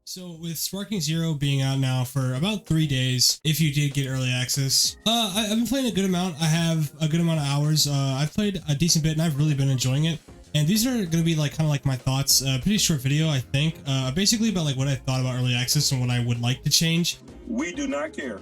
So with Sparking Zero being out now for about 3 days, if you did get early access, I've been playing a good amount. I have a good amount of hours. I've played a decent bit and I've really been enjoying it. And these are going to be like kind of like my thoughts, pretty short video, I think, basically about like what I thought about early access and what I would like to change. We do not care.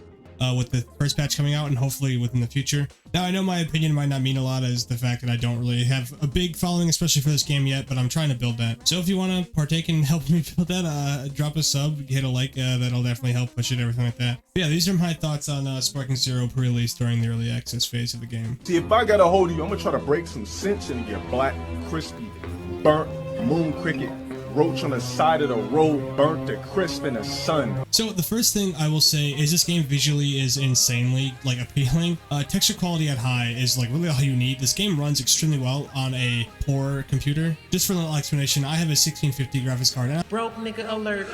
With the first patch coming out and hopefully within the future. Now I know my opinion might not mean a lot as the fact that I don't really have a big following, especially for this game yet, but I'm trying to build that. So if you want to partake in helping me build that, drop a sub, hit a like, that'll definitely help push it, everything like that. But yeah, these are my thoughts on Sparking Zero pre-release during the early access phase of the game. See, if I got a hold of you, I'm gonna try to break some sense into your black, crispy, burnt moon cricket roach on the side of the road, burnt to crisp in the sun. So the first thing I will say is this game visually is insanely like appealing. Texture quality at high is like really all you need. This game runs extremely well on a poor computer. Just for a little explanation, I have a 1650 graphics card. And Broke nigga alert.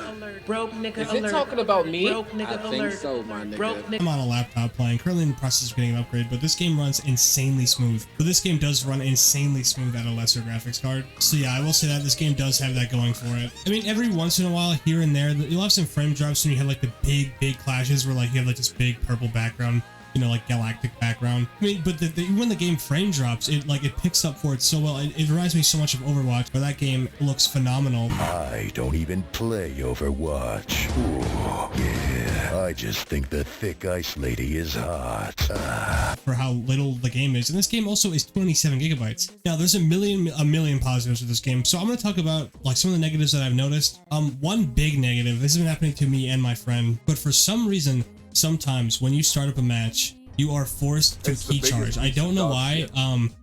Broke nigga Is alert. it talking about me? Broke nigga I alert. think so, my nigga. Broke nigga. I'm on a laptop playing, currently in the process of getting an upgrade, but this game runs insanely smooth. But this game does run insanely smooth at a lesser graphics card. So yeah, I will say that this game does have that going for it. I mean, every once in a while, here and there, you'll have some frame drops when you have like the big clashes where like you have like this big purple background, you know, like galactic background. I mean, but when the game frame drops, it picks up for it so well. It reminds me so much of Overwatch, where that game looks phenomenal. I don't even play Overwatch. Ooh, yeah, I just think the thick ice lady is hot. For how little the game is. And this game also is 27 gigabytes. Now there's a million positives with this game. So I'm going to talk about like some of the negatives that I've noticed. One big negative, this has been happening to me and my friend, but for some reason, sometimes when you start up a match, you are forced to key charge. I don't know why.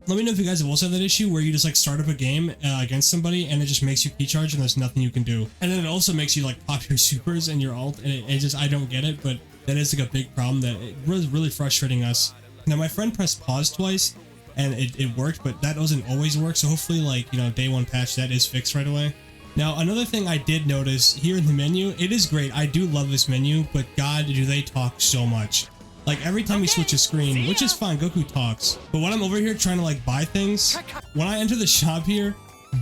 Let me know if you guys have also had that issue where you just like start up a game against somebody and it just makes you key charge and there's nothing you can do. And then it also makes you like pop your supers and your ult, and it just, I don't get it, but that is like a big problem that it was really frustrating us. Now my friend pressed pause twice and it worked, but that doesn't always work. So hopefully, like, you know, day one patch that is fixed right away. Now, another thing I did notice here in the menu, it is great. I do love this menu, but God, do they talk so much. Like every time we switch a screen, which is fine, Goku talks. But when I'm over here trying to like buy things, when I enter the shop here,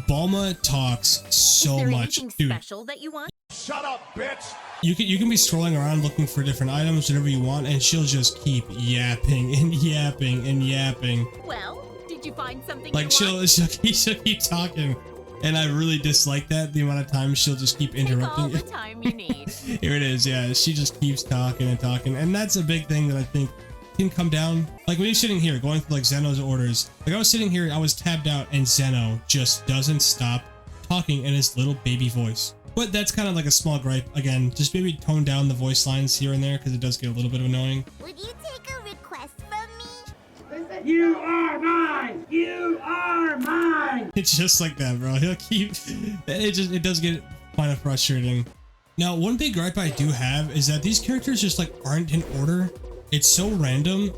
Bulma talks so much. Dude, special that you want? Shut up, bitch! you can be strolling around looking for different items, whatever you want, and she'll just keep yapping and yapping and yapping. Well, did you find something Like you she'll want? keep talking. And I really dislike that, the amount of times she'll just keep Take all interrupting the you. time you need. Here it is, yeah, she just keeps talking and talking, and that's a big thing that I think can come down. Like when you're sitting here going through like Zeno's orders, like I was sitting here, I was tabbed out, and Zeno just doesn't stop talking in his little baby voice. But that's kind of like a small gripe. Again, just maybe tone down the voice lines here and there because it does get a little bit annoying. Would you take a request from me? You are mine. You are mine. It's just like that, bro. He'll keep it does get kind of frustrating. Now, one big gripe I do have is that these characters just like aren't in order. It's so random.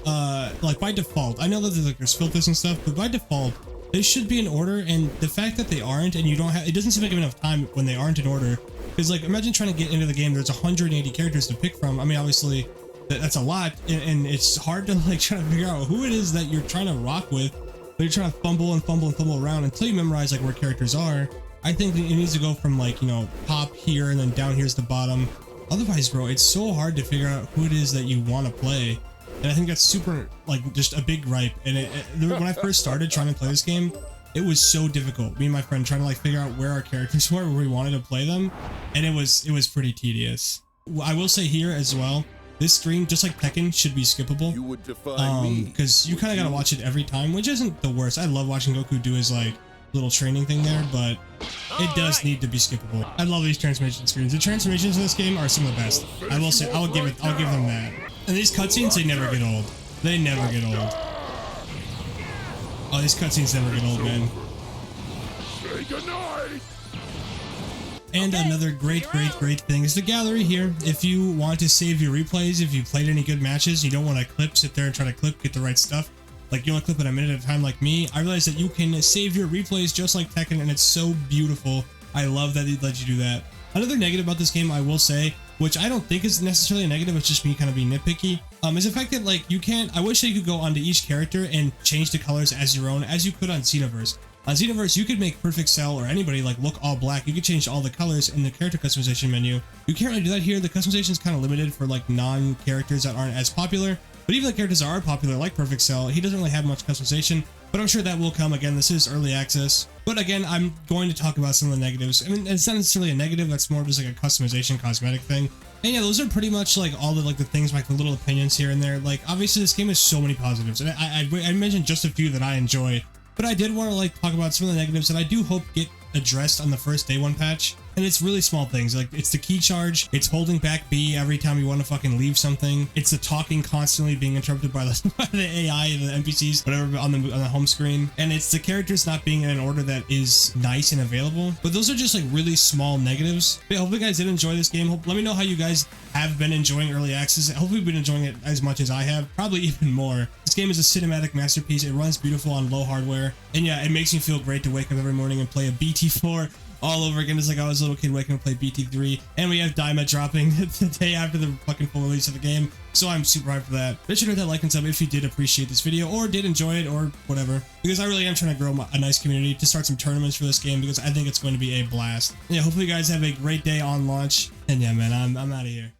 Like by default, I know that there's filters and stuff, but by default, they should be in order. And the fact that they aren't, and you don't have, it doesn't seem like enough time when they aren't in order. Because like, imagine trying to get into the game. There's 180 characters to pick from. I mean, obviously, that's a lot, and it's hard to like try to figure out who it is that you're trying to rock with. But you're trying to fumble around until you memorize like where characters are. I think that it needs to go from like, you know, top here and then down here's the bottom. Otherwise, bro, it's so hard to figure out who it is that you want to play. And I think that's super, like, just a big gripe. And when I first started trying to play this game, it was so difficult. Me and my friend trying to like figure out where our characters were, where we wanted to play them, and it was pretty tedious. I will say here as well, this stream, just like Tekken, should be skippable. You would define me. Because you kind of gotta watch it every time, which isn't the worst. I love watching Goku do his like little training thing there, but it does need to be skippable. I love these transformation screens. The transformations in this game are some of the best. I will say, I'll give them that. And these cutscenes, they never get old. They never get old. Oh, these cutscenes never get old, man. And another great thing is the gallery here. If you want to save your replays, if you played any good matches, you don't want to sit there and try to clip, get the right stuff. Like you want to clip it a minute at a time like me. I realize that you can save your replays just like Tekken, and it's so beautiful. I love that it lets you do that. Another negative about this game, I will say, which I don't think is necessarily a negative, it's just me kind of being nitpicky, is the fact that like you can't, I wish that you could go onto each character and change the colors as your own, as you could on Xenoverse. On Xenoverse, you could make Perfect Cell or anybody like look all black. You could change all the colors in the character customization menu. You can't really do that here. The customization is kind of limited for like non-characters that aren't as popular. But even the characters that are popular, like Perfect Cell, he doesn't really have much customization. But I'm sure that will come. Again, this is early access. But again, I'm going to talk about some of the negatives. I mean, it's not necessarily a negative. That's more just like a customization cosmetic thing. And yeah, those are pretty much like all the things, like the little opinions here and there. Like obviously this game has so many positives, and I mentioned just a few that I enjoy, but I did want to like talk about some of the negatives that I do hope get addressed on the first day one patch. And it's really small things, like it's the key charge, it's holding back B every time you want to fucking leave something, it's the talking constantly being interrupted by the AI and the NPCs, whatever, on the home screen, and it's the characters not being in an order that is nice and available. But those are just like really small negatives. But hopefully you guys did enjoy this game. Let me know how you guys have been enjoying early access. Hopefully you've been enjoying it as much as I have, probably even more. This game is a cinematic masterpiece. It runs beautiful on low hardware, and yeah, it makes me feel great to wake up every morning and play a BT4 all over again. It's like I was a little kid waking up to play BT3, and we have Daima dropping the day after the fucking full release of the game, so I'm super hyped for that. Make sure to hit that like and sub if you did appreciate this video or did enjoy it or whatever, because I really am trying to grow a nice community to start some tournaments for this game, because I think it's going to be a blast. Yeah, hopefully you guys have a great day on launch, and yeah man, I'm out of here.